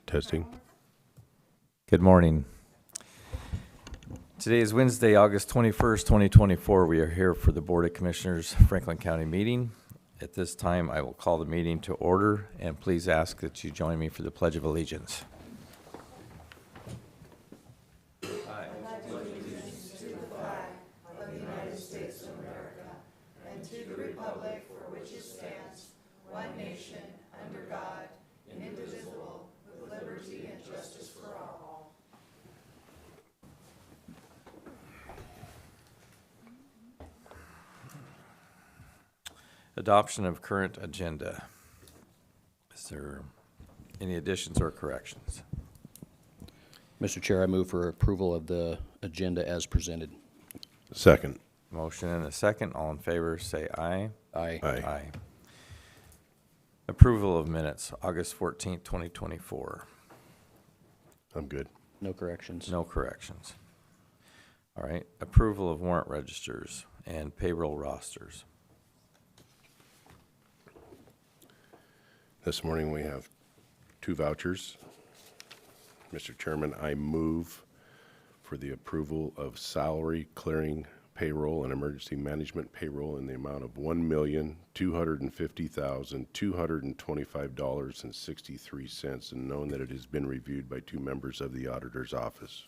Testing. Good morning. Today is Wednesday, August 21st, 2024. We are here for the Board of Commissioners Franklin County meeting. At this time, I will call the meeting to order, and please ask that you join me for the Pledge of Allegiance. Adoption of current agenda. Is there any additions or corrections? Mr. Chair, I move for approval of the agenda as presented. Second. Motion and a second. All in favor, say aye. Aye. Aye. Approval of minutes, August 14th, 2024. I'm good. No corrections. No corrections. All right. Approval of warrant registers and payroll rosters. This morning we have two vouchers. Mr. Chairman, I move for the approval of salary clearing payroll and emergency management payroll in the amount of $1,250,225.63, and known that it has been reviewed by two members of the auditor's office.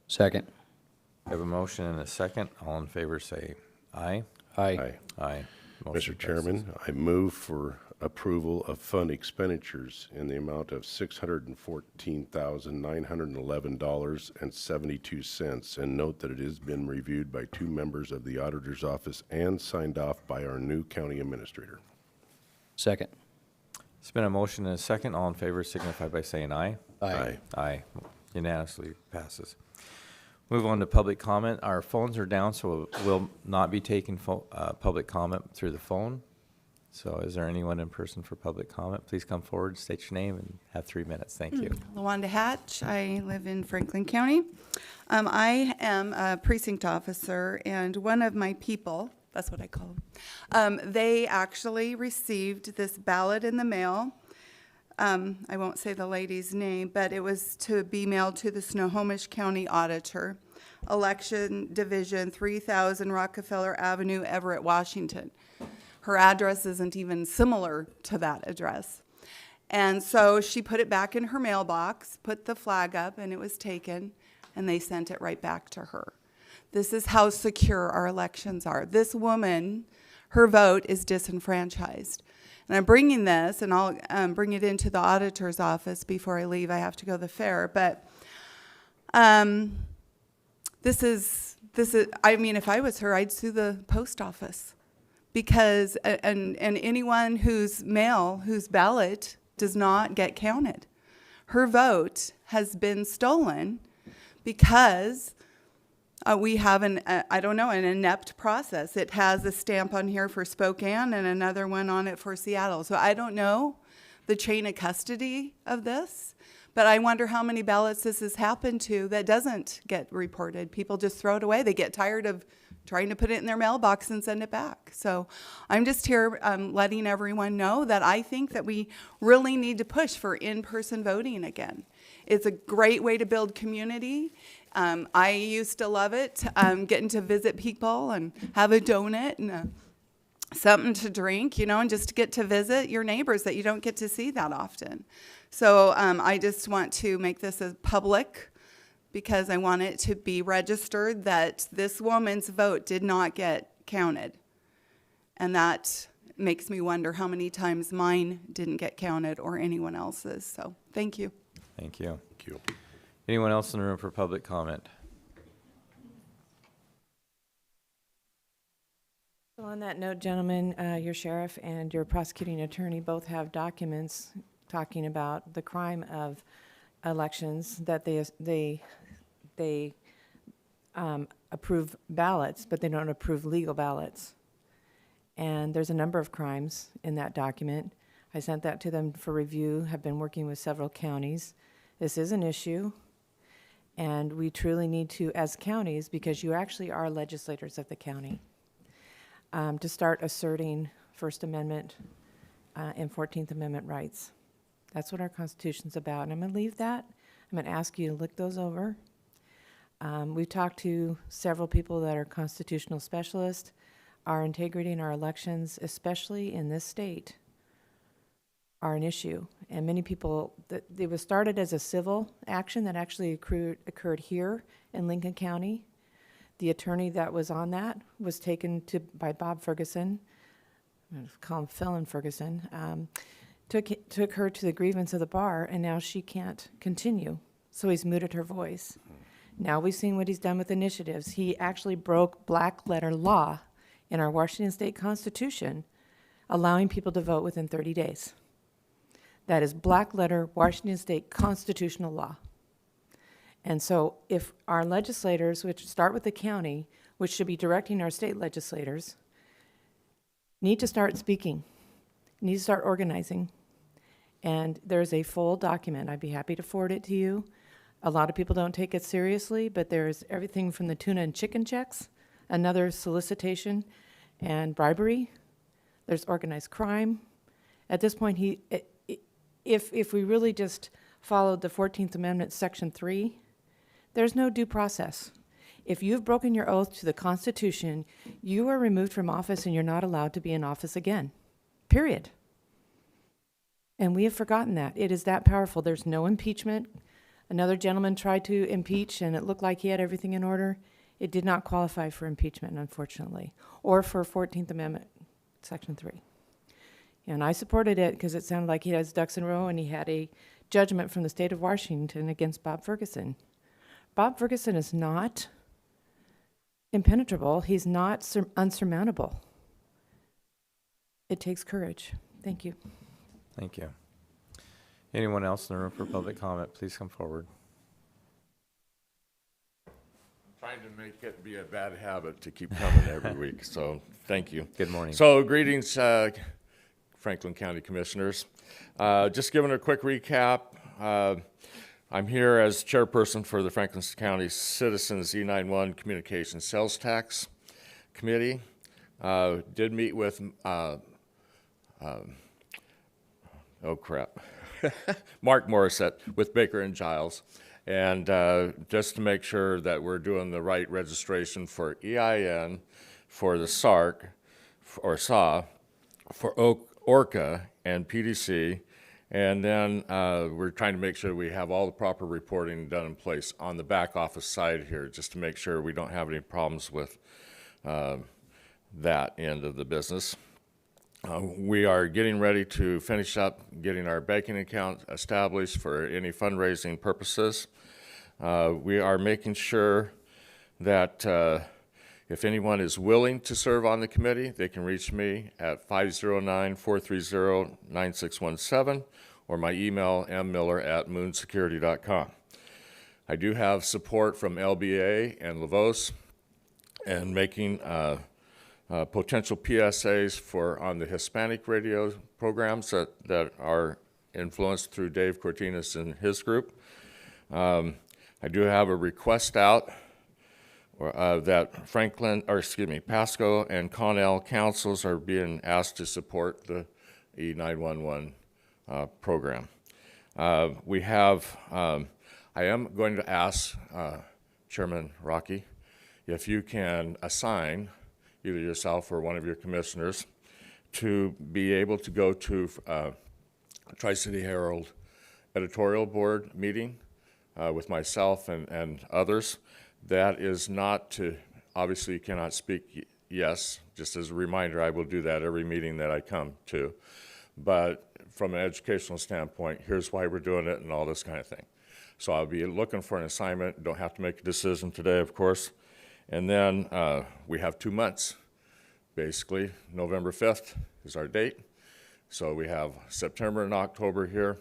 Second. I have a motion and a second. All in favor say aye. Aye. Aye. Motion Mr. Chairman, I move for approval of fund expenditures in the amount of $614,911.72, and note that it has been reviewed by two members of the auditor's office and signed off by our new county administrator. Second. It's been a motion and a second. All in favor signify by saying aye. Aye. Aye. Unanimously passes. Move on to public comment. Our phones are down, so we'll not be taking public comment through the phone. So is there anyone in person for public comment? Please come forward, state your name, and have 3 minutes. Thank you. LaWanda Hatch. I live in Franklin County. I am a precinct officer, and one of my people, that's what I call them, they actually received this ballot in the mail. I won't say the lady's name, but it was to be mailed to the Snohomish County Auditor, Election Division, 3000 Rockefeller Avenue, Everett, Washington. Her address isn't even similar to that address. And so she put it back in her mailbox, put the flag up, and it was taken, and they sent it right back to her. This is how secure our elections are. This woman, her vote is disenfranchised. And I'm bringing this, and I'll bring it into the auditor's office before I leave. I have to go to the fair. But this is, I mean, if I was her, I'd sue the post office. Because, and anyone whose mail, whose ballot does not get counted. Her vote has been stolen because we have an inept process. It has a stamp on here for Spokane and another one on it for Seattle. So I don't know the chain of custody of this, but I wonder how many ballots this has happened to that doesn't get reported. People just throw it away. They get tired of trying to put it in their mailbox and send it back. So I'm just here letting everyone know that I think that we really need to push for in-person voting again. It's a great way to build community. I used to love it, getting to visit people and have a donut and something to drink, and just to get to visit your neighbors that you don't get to see that often. So I just want to make this as public because I want it to be registered that this woman's vote did not get counted. And that makes me wonder how many times mine didn't get counted or anyone else's. So thank you. Thank you. Thank you. Anyone else in the room for public comment? So on that note, gentlemen, your sheriff and your prosecuting attorney both have documents talking about the crime of elections, that they approve ballots, but they don't approve legal ballots. And there's a number of crimes in that document. I sent that to them for review, have been working with several counties. This is an issue, and we truly need to, as counties, because you actually are legislators of the county, to start asserting First Amendment and 14th Amendment rights. That's what our Constitution's about. And I'm going to leave that. I'm going to ask you to look those over. We've talked to several people that are constitutional specialists. Our integrity in our elections, especially in this state, are an issue. And many people, it was started as a civil action that actually occurred here in Lincoln County. The attorney that was on that was taken by Bob Ferguson, I'm going to call him Felon Ferguson, took her to the grievance of the bar, and now she can't continue. So he's muted her voice. Now we've seen what he's done with initiatives. He actually broke black letter law in our Washington State Constitution, allowing people to vote within 30 days. That is black letter Washington State constitutional law. And so if our legislators, which start with the county, which should be directing our state legislators, need to start speaking, need to start organizing. And there's a full document. I'd be happy to forward it to you. A lot of people don't take it seriously, but there's everything from the tuna and chicken checks, another solicitation and bribery. There's organized crime. At this point, if we really just followed the 14th Amendment, Section 3, there's no due process. If you've broken your oath to the Constitution, you are removed from office and you're not allowed to be in office again, period. And we have forgotten that. It is that powerful. There's no impeachment. Another gentleman tried to impeach, and it looked like he had everything in order. It did not qualify for impeachment, unfortunately, or for 14th Amendment, Section 3. And I supported it because it sounded like he has ducks in a row, and he had a judgment from the state of Washington against Bob Ferguson. Bob Ferguson is not impenetrable. He's not unsurmountable. It takes courage. Thank you. Thank you. Anyone else in the room for public comment, please come forward. Trying to make it be a bad habit to keep coming every week, so thank you. Good morning. So greetings, Franklin County Commissioners. Just giving a quick recap. I'm here as chairperson for the Franklin County Citizens E91 Communication Sales Tax Committee. Did meet with, Mark Morissette with Baker and Giles. And just to make sure that we're doing the right registration for EIN, for the SARC, or SAW, for ORCA and PDC, and then we're trying to make sure we have all the proper reporting done in place on the back office side here, just to make sure we don't have any problems with that end of the business. We are getting ready to finish up getting our banking account established for any fundraising purposes. We are making sure that if anyone is willing to serve on the committee, they can reach me at 509-430-9617 or my email mmiller@moonsecurity.com. I do have support from LBA and LaVos and making potential PSAs on the Hispanic radio programs that are influenced through Dave Cortinas and his group. I do have a request out that Pasco and Connell councils are being asked to support the E911 program. I am going to ask Chairman Rocky if you can assign either yourself or one of your commissioners to be able to go to Tri-City Herald editorial board meeting with myself and others. That is not to, obviously you cannot speak yes, just as a reminder, I will do that every meeting that I come to. But from an educational standpoint, here's why we're doing it and all this kind of thing. So I'll be looking for an assignment, don't have to make a decision today, of course. And then we have 2 months, basically. November 5th is our date. So we have September and October here.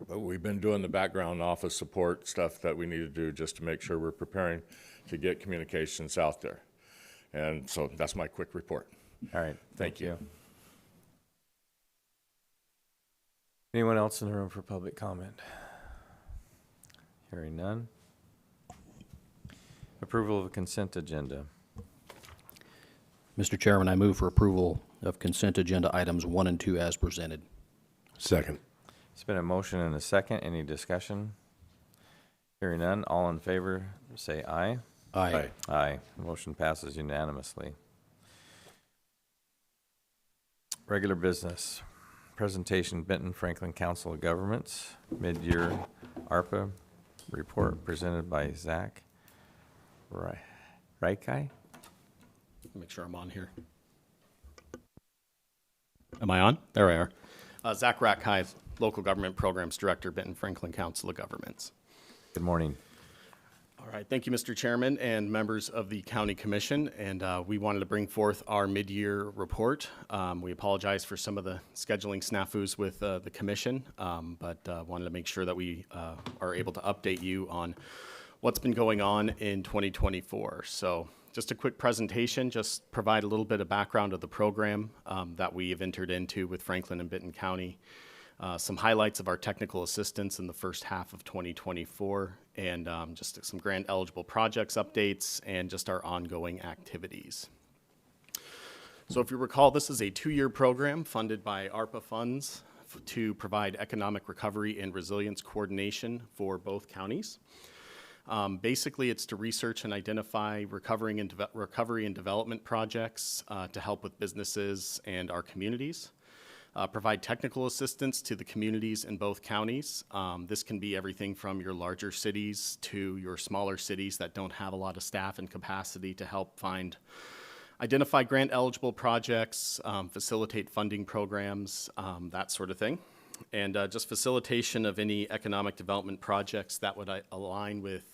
But we've been doing the background office support stuff that we need to do just to make sure we're preparing to get communications out there. And so that's my quick report. All right, Thank you. Anyone else in the room for public comment? Hearing none. Approval of a consent agenda. Mr. Chairman, I move for approval of consent agenda items 1 and 2 as presented. Second. It's been a motion and a second. Any discussion? Hearing none, all in favor, say aye. Aye. Aye. Motion passes unanimously. Regular business. Presentation, Benton Franklin Council of Governments, mid-year ARPA report presented by Zach Reikai. Make sure I'm on here. Am I on? There I are. Zach Rackheim, Local Government Programs Director, Benton Franklin Council of Governments. Good morning. All right, thank you, Mr. Chairman and members of the County Commission. And we wanted to bring forth our mid-year report. We apologize for some of the scheduling snafus with the Commission, but wanted to make sure that we are able to update you on what's been going on in 2024. So just a quick presentation, just provide a little bit of background of the program that we have entered into with Franklin and Benton County. Some highlights of our technical assistance in the first half of 2024, and just some grant eligible projects updates, and just our ongoing activities. So if you recall, this is a 2-year program funded by ARPA funds to provide economic recovery and resilience coordination for both counties. Basically, it's to research and identify recovery and development projects to help with businesses and our communities. Provide technical assistance to the communities in both counties. This can be everything from your larger cities to your smaller cities that don't have a lot of staff and capacity to help identify grant eligible projects, facilitate funding programs, that sort of thing. And just facilitation of any economic development projects that would align with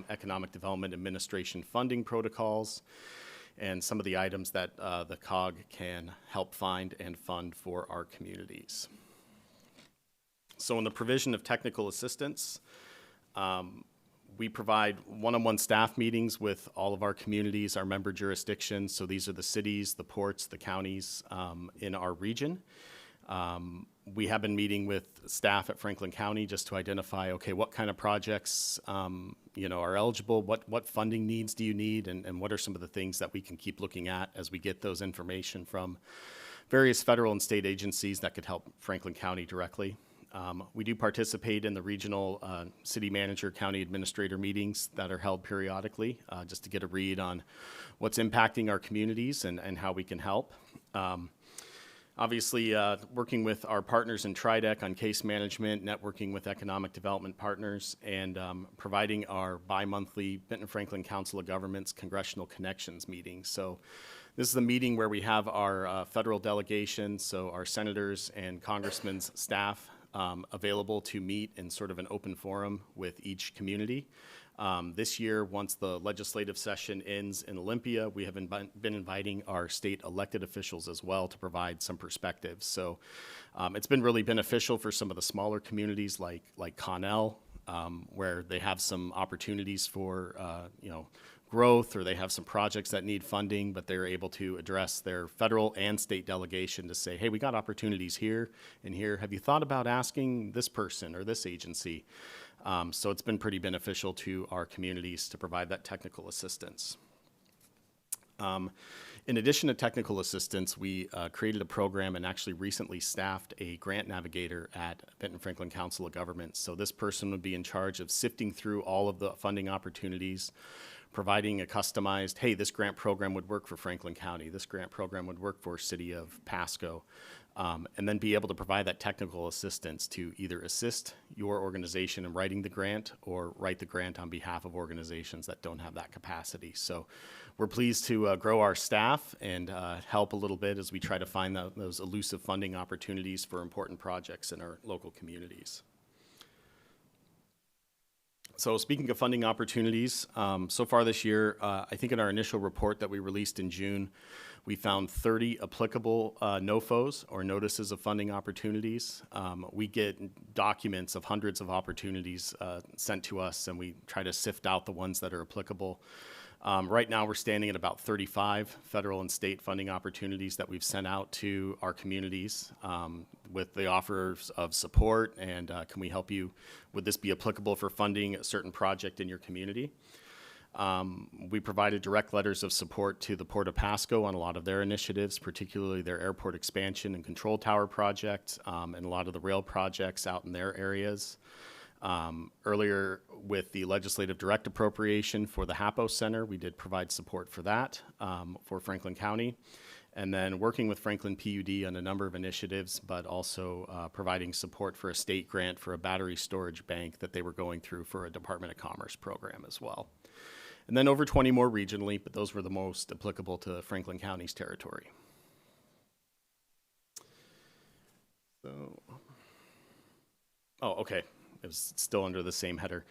Economic Development Administration funding protocols, and some of the items that the COG can help find and fund for our communities. So in the provision of technical assistance, we provide one-on-one staff meetings with all of our communities, our member jurisdictions. So these are the cities, the ports, the counties in our region. We have been meeting with staff at Franklin County just to identify, okay, what kind of projects are eligible, what funding needs do you need, and what are some of the things that we can keep looking at as we get those information from various federal and state agencies that could help Franklin County directly. We do participate in the regional city manager, county administrator meetings that are held periodically just to get a read on what's impacting our communities and how we can help. Obviously, working with our partners in TRIDEC on case management, networking with economic development partners, and providing our bi-monthly Benton Franklin Council of Governments Congressional Connections meeting. So this is a meeting where we have our federal delegation, so our senators and congressmen's staff available to meet in sort of an open forum with each community. This year, once the legislative session ends in Olympia, we have been inviting our state elected officials as well to provide some perspectives. So it's been really beneficial for some of the smaller communities like Connell, where they have some opportunities for growth, or they have some projects that need funding, but they're able to address their federal and state delegation to say, hey, we got opportunities here and here. Have you thought about asking this person or this agency? So it's been pretty beneficial to our communities to provide that technical assistance. In addition to technical assistance, we created a program and actually recently staffed a grant navigator at Benton Franklin Council of Governments. So this person would be in charge of sifting through all of the funding opportunities, providing a customized, hey, this grant program would work for Franklin County, this grant program would work for City of Pasco, and then be able to provide that technical assistance to either assist your organization in writing the grant or write the grant on behalf of organizations that don't have that capacity. So we're pleased to grow our staff and help a little bit as we try to find those elusive funding opportunities for important projects in our local communities. So speaking of funding opportunities, so far this year, I think in our initial report that we released in June, we found 30 applicable NOFOs, or notices of funding opportunities. We get documents of hundreds of opportunities sent to us, and we try to sift out the ones that are applicable. Right now, we're standing at about 35 federal and state funding opportunities that we've sent out to our communities with the offers of support and can we help you? Would this be applicable for funding a certain project in your community? We provided direct letters of support to the Port of Pasco on a lot of their initiatives, particularly their airport expansion and control tower project, and a lot of the rail projects out in their areas. Earlier, with the legislative direct appropriation for the HAPO Center, we did provide support for that for Franklin County. And then working with Franklin PUD on a number of initiatives, but also providing support for a state grant for a battery storage bank that they were going through for a Department of Commerce program as well. And then over 20 more regionally, but those were the most applicable to Franklin County's territory. So, oh, okay. It was still under the same header.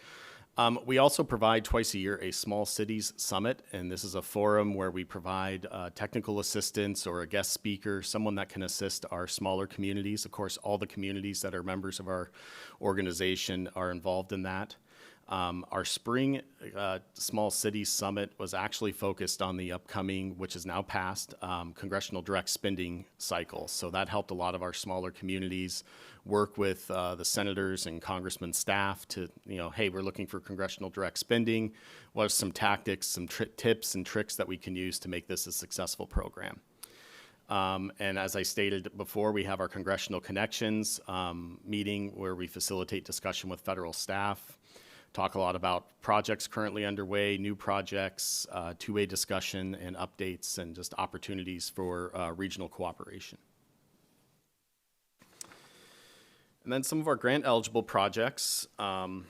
We also provide twice a year a Small Cities Summit, and this is a forum where we provide technical assistance or a guest speaker, someone that can assist our smaller communities. Of course, all the communities that are members of our organization are involved in that. Our spring Small Cities Summit was actually focused on the upcoming, which is now passed, congressional direct spending cycle. So that helped a lot of our smaller communities work with the senators and congressmen staff to, hey, we're looking for congressional direct spending. What are some tactics, some tips and tricks that we can use to make this a successful program? And as I stated before, we have our Congressional Connections meeting where we facilitate discussion with federal staff. Talk a lot about projects currently underway, new projects, two-way discussion and updates, and just opportunities for regional cooperation. And then some of our grant-eligible projects. Benton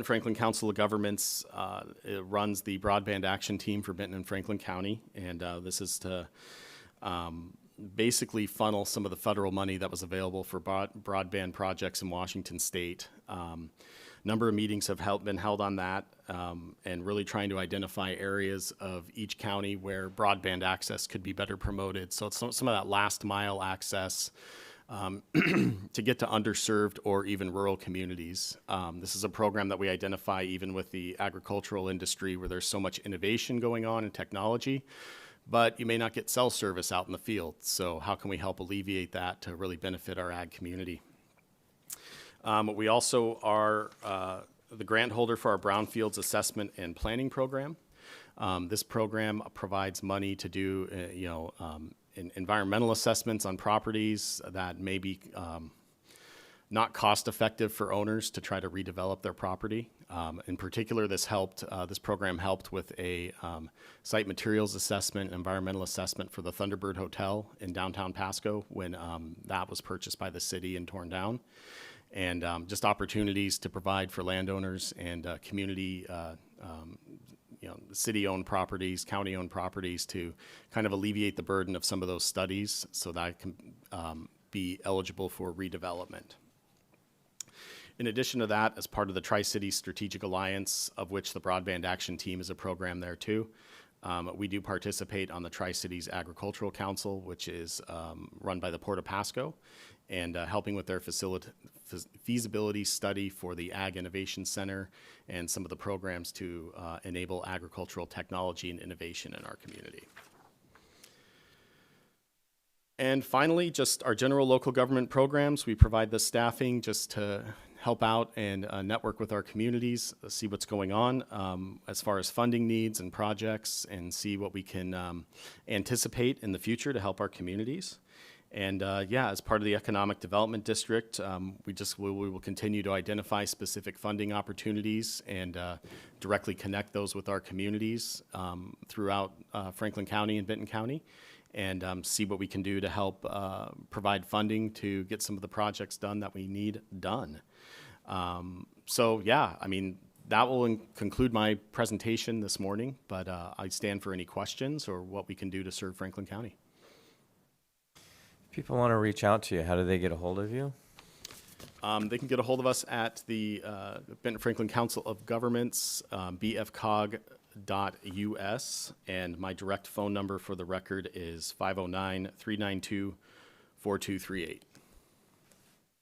Franklin Council of Governments it runs the Broadband Action Team for Benton and Franklin County, and this is to basically funnel some of the federal money that was available for broadband projects in Washington State. Number of meetings have been held on that, and really trying to identify areas of each county where broadband access could be better promoted. So it's some of that last mile access to get to underserved or even rural communities. This is a program that we identify even with the agricultural industry where there's so much innovation going on in technology, but you may not get cell service out in the field. So how can we help alleviate that to really benefit our ag community? We also are the grant holder for our Brownfields Assessment and Planning Program. This program provides money to do, environmental assessments on properties that may be not cost effective for owners to try to redevelop their property. In particular, this program helped with a site materials assessment, environmental assessment for the Thunderbird Hotel in downtown Pasco when that was purchased by the city and torn down. And just opportunities to provide for landowners and community, city-owned properties, county-owned properties to kind of alleviate the burden of some of those studies so that it can be eligible for redevelopment. In addition to that, as part of the Tri-Cities Strategic Alliance, of which the Broadband Action Team is a program there too, we do participate on the Tri-Cities Agricultural Council, which is run by the Port of Pasco, and helping with their feasibility study for the Ag Innovation Center and some of the programs to enable agricultural technology and innovation in our community. And finally, just our general local government programs. We provide the staffing just to help out and network with our communities, see what's going on as far as funding needs and projects, and see what we can anticipate in the future to help our communities. And as part of the Economic Development District, we will continue to identify specific funding opportunities and directly connect those with our communities throughout Franklin County and Benton County, and see what we can do to help provide funding to get some of the projects done that we need done. That will conclude my presentation this morning, but I stand for any questions or what we can do to serve Franklin County. People want to reach out to you. How do they get a hold of you? They can get a hold of us at the Benton Franklin Council of Governments, bfcog.us, and my direct phone number for the record is 509-392-4238.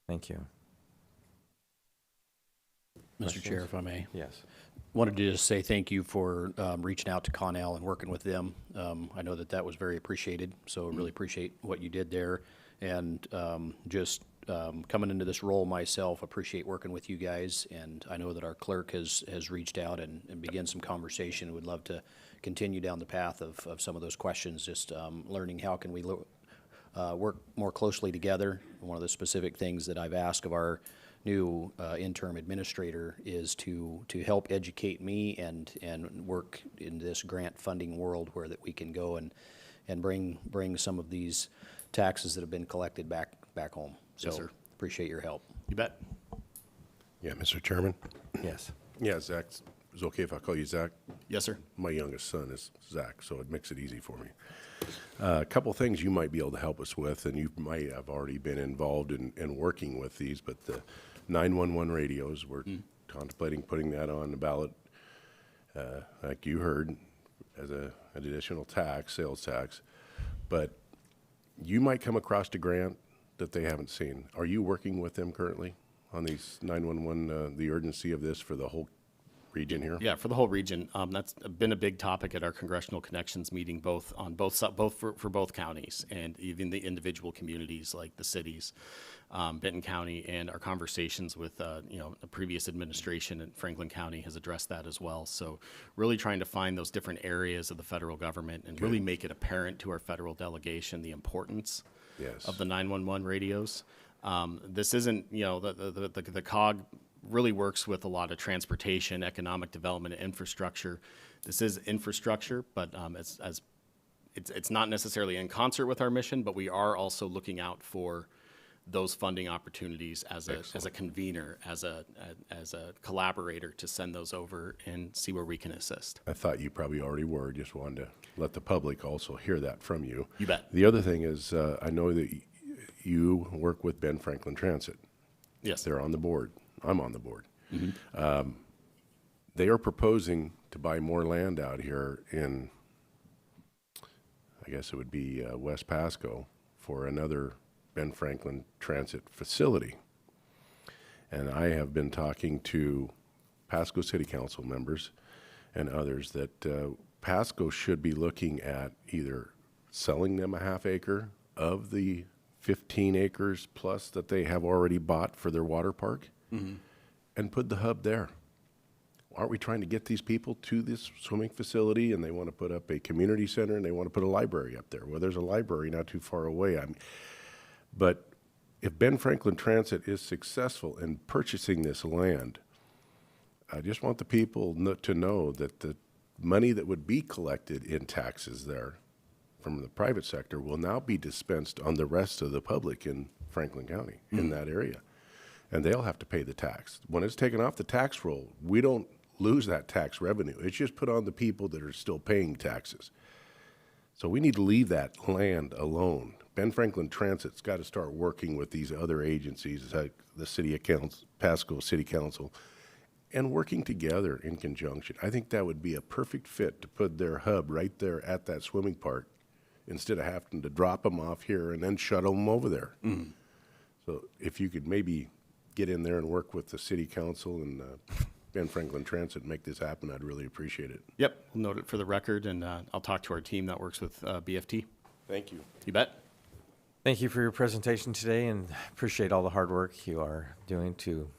Thank you. Mr. Chair, if I may. Yes. Wanted to just say thank you for reaching out to Connell and working with them. I know that was very appreciated, so really appreciate what you did there. And just coming into this role myself, appreciate working with you guys, and I know that our clerk has reached out and begun some conversation. Would love to continue down the path of some of those questions, just learning how can we work more closely together. One of the specific things that I've asked of our new interim administrator is to help educate me and work in this grant funding world where that we can go and bring some of these taxes that have been collected back home. So Yes, sir. appreciate your help. You bet. Yeah, Mr. Chairman? Yes. Yeah, Zach, is it okay if I call you Zach? Yes, sir. My youngest son is Zach, so it makes it easy for me. A couple things you might be able to help us with, and you might have already been involved in working with these, but the 911 radios, we're contemplating putting that on the ballot, like you heard, as an additional tax, sales tax. But you might come across a grant that they haven't seen. Are you working with them currently on these 911, the urgency of this for the whole region here? Yeah, for the whole region. That's been a big topic at our Congressional Connections meeting, both for both counties and even the individual communities like the cities, Benton County, and our conversations with the previous administration in Franklin County has addressed that as well. So really trying to find those different areas of the federal government and really make it apparent to our federal delegation the importance Yes. of the 911 radios. This isn't, the COG really works with a lot of transportation, economic development, and infrastructure. This is infrastructure, but it's not necessarily in concert with our mission, but we are also looking out for those funding opportunities as a convener, as a collaborator to send those over and see where we can assist. I thought you probably already were, just wanted to let the public also hear that from you. You bet. The other thing is, I know that you work with Ben Franklin Transit. Yes. They're on the board. I'm on the board. They are proposing to buy more land out here in, I guess it would be West Pasco, for another Ben Franklin Transit facility. And I have been talking to Pasco City Council members and others that Pasco should be looking at either selling them a half acre of the 15 acres plus that they have already bought for their water park and put the hub there. Aren't we trying to get these people to this swimming facility, and they want to put up a community center and they want to put a library up there? Well, there's a library not too far away. But if Ben Franklin Transit is successful in purchasing this land, I just want the people to know that the money that would be collected in taxes there from the private sector will now be dispensed on the rest of the public in Franklin County, in that area. And they'll have to pay the tax. When it's taken off the tax roll, we don't lose that tax revenue. It's just put on the people that are still paying taxes. So we need to leave that land alone. Ben Franklin Transit's got to start working with these other agencies, like the City Council, Pasco City Council, and working together in conjunction. I think that would be a perfect fit to put their hub right there at that swimming park instead of having to drop them off here and then shuttle them over there. So if you could maybe get in there and work with the City Council and Ben Franklin Transit and make this happen, I'd really appreciate it. Yep, we'll note it for the record, and I'll talk to our team that works with BFT. Thank you. You bet. Thank you for your presentation today, and appreciate all the hard work you are doing to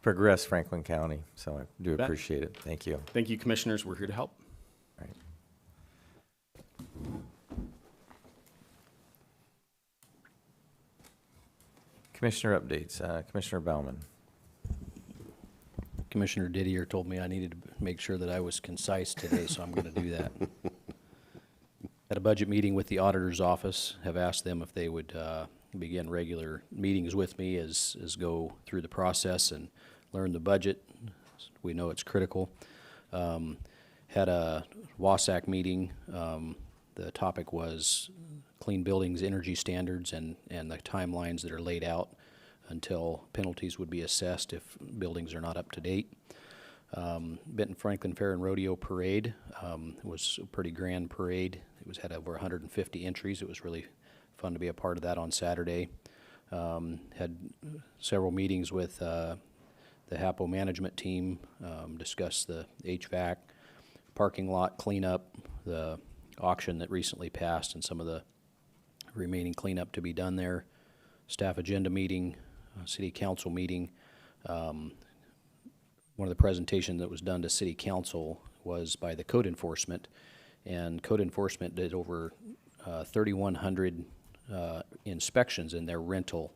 progress Franklin County. So I do Bet. appreciate it. Thank you. Thank you, commissioners. We're here to help. All right. Commissioner updates. Commissioner Bauman. Commissioner Didier told me I needed to make sure that I was concise today, so I'm going to do that. At a budget meeting with the auditor's office, have asked them if they would begin regular meetings with me as go through the process and learn the budget. We know it's critical. Had a WASAC meeting. The topic was clean buildings, energy standards, and the timelines that are laid out until penalties would be assessed if buildings are not up to date. Benton Franklin Fair and Rodeo Parade was a pretty grand parade. It had over 150 entries. It was really fun to be a part of that on Saturday. Had several meetings with the HAPO management team, discussed the HVAC, parking lot cleanup, the auction that recently passed, and some of the remaining cleanup to be done there. staff agenda meeting, city council meeting. One of the presentations that was done to city council was by the code enforcement, and code enforcement did over 3,100 inspections in their rental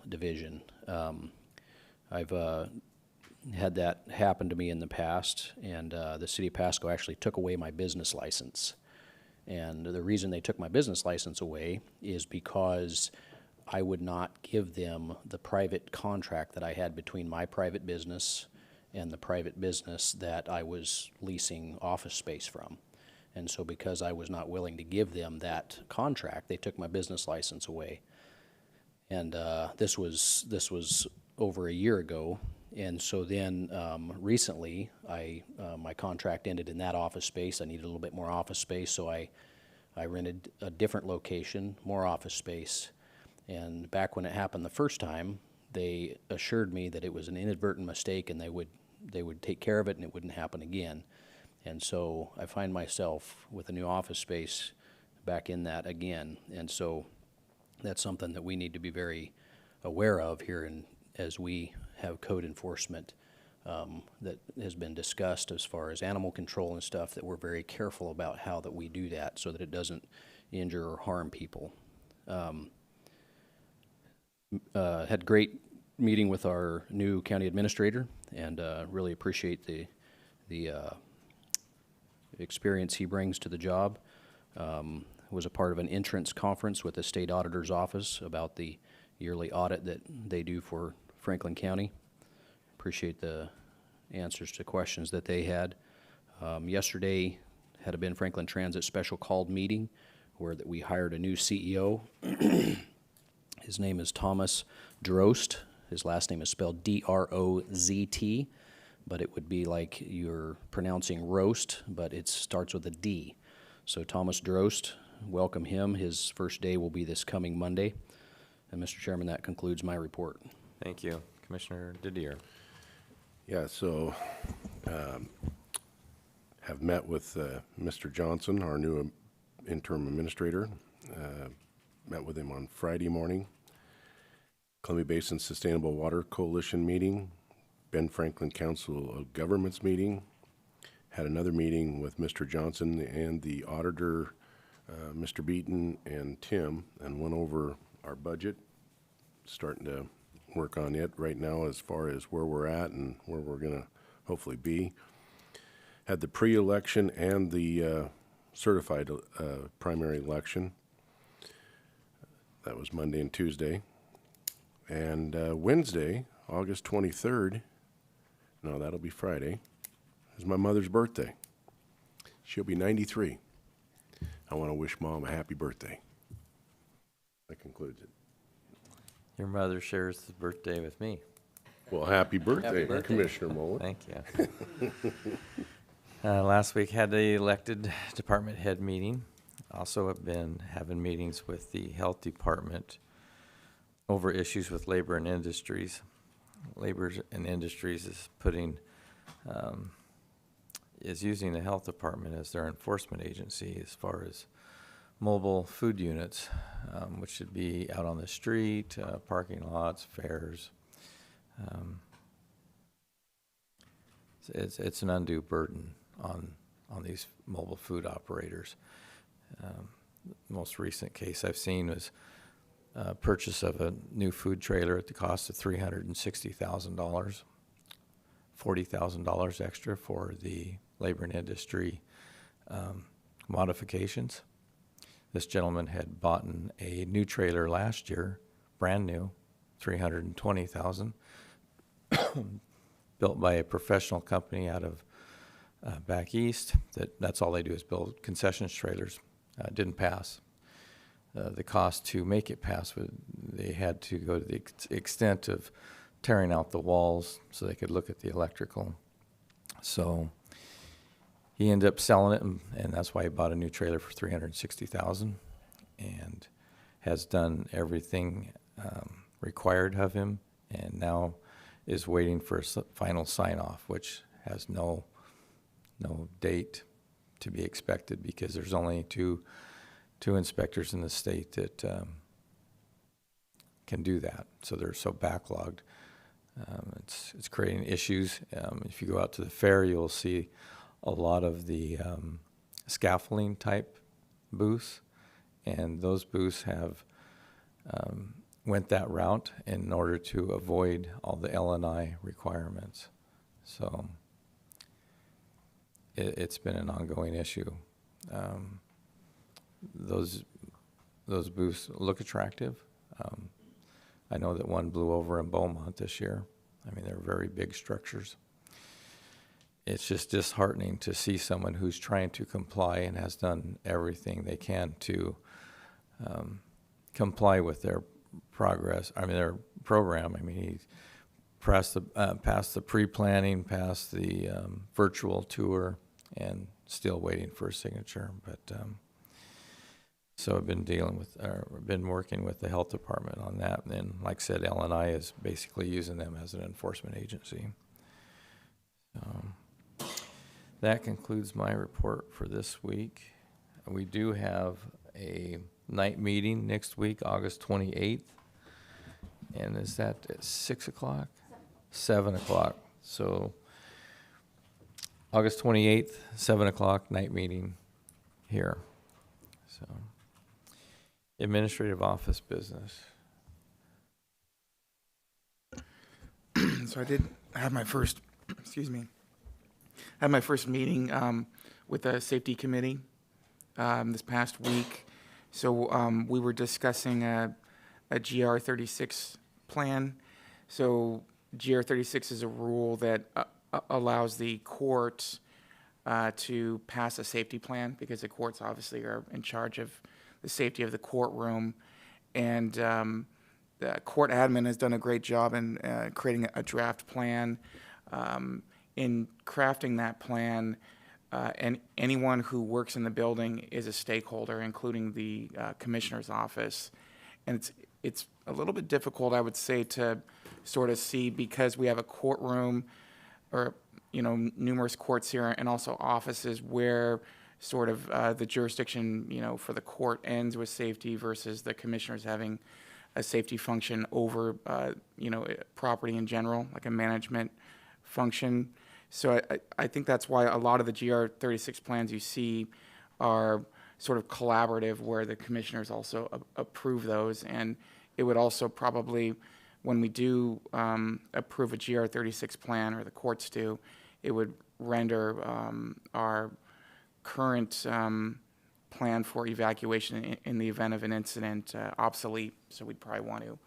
division. I've had that happen to me in the past, and the city of Pasco actually took away my business license. And the reason they took my business license away is because I would not give them the private contract that I had between my private business and the private business that I was leasing office space from. And so because I was not willing to give them that contract, they took my business license away. And this was over a year ago. And so then recently, my contract ended in that office space. I needed a little bit more office space, so I rented a different location, more office space. And back when it happened the first time, they assured me that it was an inadvertent mistake and they would take care of it and it wouldn't happen again. And so I find myself with a new office space back in that again. And so that's something that we need to be very aware of here as we have code enforcement that has been discussed as far as animal control and stuff, that we're very careful about how that we do that so that it doesn't injure or harm people. Had great meeting with our new county administrator, and really appreciate the experience he brings to the job. Was a part of an entrance conference with the state auditor's office about the yearly audit that they do for Franklin County. Appreciate the answers to questions that they had. Yesterday had a Ben Franklin Transit special called meeting where that we hired a new CEO. His name is Thomas Drost. His last name is spelled D-R-O-Z-T, but it would be like you're pronouncing roast, but it starts with a D. So Thomas Drost, welcome him. His first day will be this coming Monday. And Mr. Chairman, that concludes my report. Thank you. Commissioner Didier. Yeah, so have met with Mr. Johnson, our new interim administrator. Met with him on Friday morning. Columbia Basin Sustainable Water Coalition meeting, Ben Franklin Council of Governments meeting. Had another meeting with Mr. Johnson and the auditor, Mr. Beaton and Tim, and went over our budget. Starting to work on it right now as far as where we're at and where we're gonna hopefully be. Had the pre-election and the certified primary election. That was Monday and Tuesday. And Wednesday, August 23rd, no, that'll be Friday, is my mother's birthday. She'll be 93. I want to wish Mom a happy birthday. That concludes it. Your mother shares the birthday with me. Well, happy birthday, birthday. Commissioner Mullen. Thank you. Last week had the elected department head meeting. Also have been having meetings with the health department over issues with labor and industries. Labor and industries is is using the health department as their enforcement agency as far as mobile food units, which should be out on the street, parking lots, fairs. It's an undue burden on these mobile food operators. Most recent case I've seen was purchase of a new food trailer at the cost of $360,000, $40,000 extra for the labor and industry modifications. This gentleman had bought a new trailer last year, brand new, $320,000, built by a professional company out of back east. That's all they do is build concessions trailers. Didn't pass. The cost to make it pass, they had to go to the extent of tearing out the walls so they could look at the electrical. So he ended up selling it, and that's why he bought a new trailer for $360,000, and has done everything required of him, and now is waiting for a final sign-off, which has no date to be expected because there's only two inspectors in the state that can do that. So they're so backlogged. It's creating issues. If you go out to the fair, you'll see a lot of the scaffolding type booths, and those booths have went that route in order to avoid all the L&I requirements. So it's been an ongoing issue. Those booths look attractive. I know that one blew over in Beaumont this year. I mean, they're very big structures. It's just disheartening to see someone who's trying to comply and has done everything they can to comply with their their program. I mean, he passed the pre-planning, passed the virtual tour, and still waiting for a signature. But so I've been working with the health department on that. And then, like I said, L&I is basically using them as an enforcement agency. That concludes my report for this week. We do have a night meeting next week, August 28th. And is that at 6 o'clock? 7 o'clock. So August 28th, 7 o'clock, night meeting here. So administrative office business. So I did have my first, had my first meeting with the safety committee this past week. So we were discussing a GR 36 plan. So GR 36 is a rule that allows the court to pass a safety plan, because the courts obviously are in charge of the safety of the courtroom. And the court admin has done a great job in creating a draft plan. In crafting that plan, and anyone who works in the building is a stakeholder, including the commissioner's office. And it's a little bit difficult, I would say, to sort of see, because we have a courtroom, or numerous courts here, and also offices where sort of the jurisdiction, for the court ends with safety versus the commissioners having a safety function over, property in general, like a management function. So I think that's why a lot of the GR 36 plans you see are sort of collaborative, where the commissioners also approve those. And it would also probably, when we do approve a GR 36 plan, or the courts do, it would render our current plan for evacuation in the event of an incident obsolete. So we'd probably want to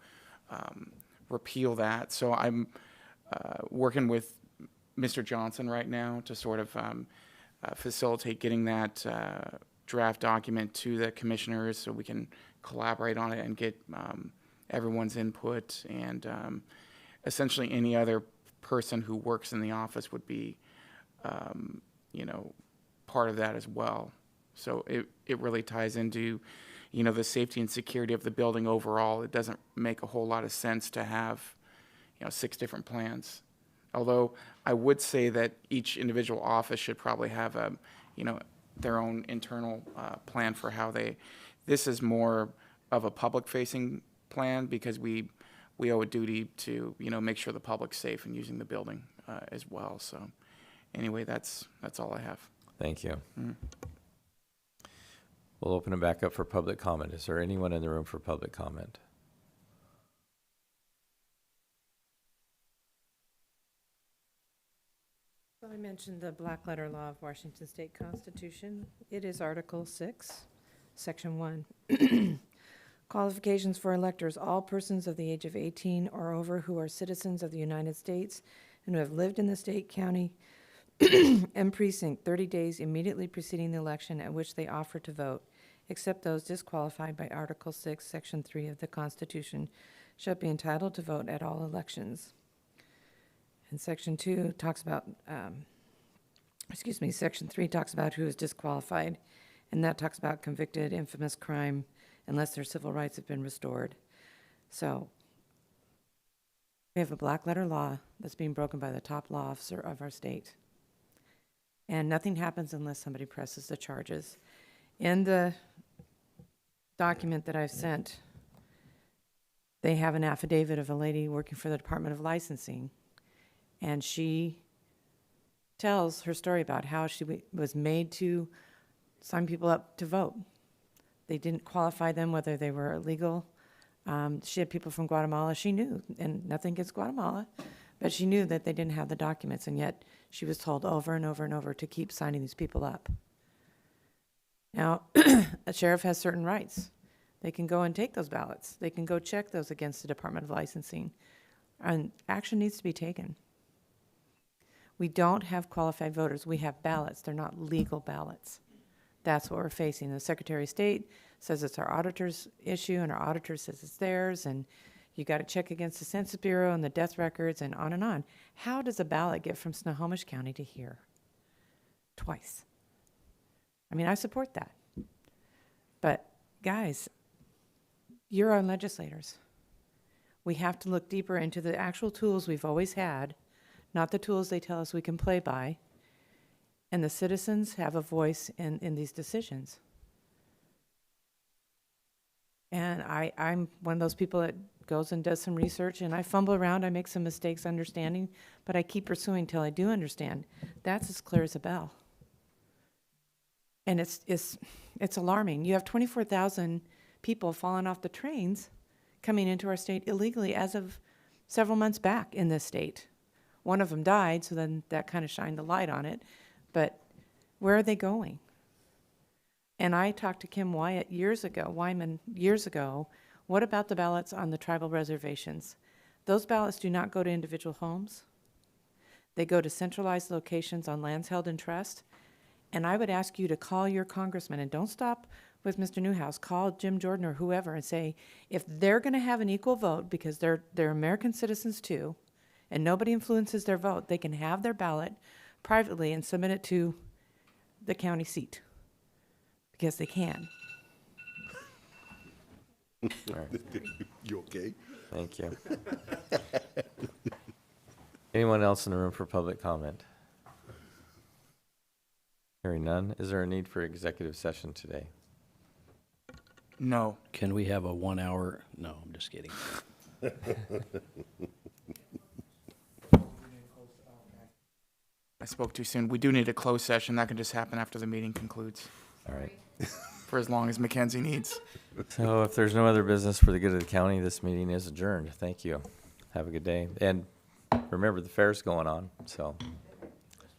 repeal that. So I'm working with Mr. Johnson right now to sort of facilitate getting that draft document to the commissioners, so we can collaborate on it and get everyone's input. And essentially any other person who works in the office would be, part of that as well. So it really ties into, the safety and security of the building overall. It doesn't make a whole lot of sense to have, 6 different plans. Although I would say that each individual office should probably have their own internal plan for how this is more of a public-facing plan, because we owe a duty to, make sure the public's safe in using the building as well. So anyway, that's all I have. Thank you. We'll open it back up for public comment. Is there anyone in the room for public comment? So I mentioned the black letter law of Washington State Constitution. It is Article 6, Section 1. Qualifications for electors: all persons of the age of 18 or over who are citizens of the United States and who have lived in the state, county, and precinct 30 days immediately preceding the election at which they offer to vote, except those disqualified by Article 6, Section 3 of the Constitution, shall be entitled to vote at all elections. And Section 2 talks about, Section 3 talks about who is disqualified, and that talks about convicted, infamous crime, unless their civil rights have been restored. So we have a black letter law that's being broken by the top law officer of our state. And nothing happens unless somebody presses the charges. In the document that I've sent, they have an affidavit of a lady working for the Department of Licensing, and she tells her story about how she was made to sign people up to vote. They didn't qualify them whether they were illegal. She had people from Guatemala. She knew, and nothing against Guatemala, but she knew that they didn't have the documents, and yet she was told over and over and over to keep signing these people up. Now, a sheriff has certain rights. They can go and take those ballots. They can go check those against the Department of Licensing, and action needs to be taken. We don't have qualified voters. We have ballots. They're not legal ballots. That's what we're facing. The Secretary of State says it's our auditor's issue, and our auditor says it's theirs, and you got to check against the Census Bureau and the death records and on and on. How does a ballot get from Snohomish County to here? Twice. I mean, I support that. But guys, you're our legislators. We have to look deeper into the actual tools we've always had, not the tools they tell us we can play by. And the citizens have a voice in these decisions. And I'm one of those people that goes and does some research, and I fumble around, I make some mistakes understanding, but I keep pursuing till I do understand. That's as clear as a bell. And it's alarming. You have 24,000 people falling off the trains coming into our state illegally as of several months back in this state. One of them died, so then that kind of shined the light on it. But where are they going? And I talked to Kim Wyman years ago. What about the ballots on the tribal reservations? Those ballots do not go to individual homes. They go to centralized locations on lands held in trust. And I would ask you to call your congressman, and don't stop with Mr. Newhouse. Call Jim Jordan or whoever and say, if they're going to have an equal vote, because they're American citizens too, and nobody influences their vote, they can have their ballot privately and submit it to the county seat, because they can. You okay? Thank you. Anyone else in the room for public comment? Hearing none, is there a need for executive session today? No. Can we have a 1 hour? No, I'm just kidding. I spoke too soon. We do need a closed session. That can just happen after the meeting concludes, All right. for as long as Mackenzie needs. So if there's no other business for the good of the county, this meeting is adjourned. Thank you. Have a good day. And remember, the fair's going on, so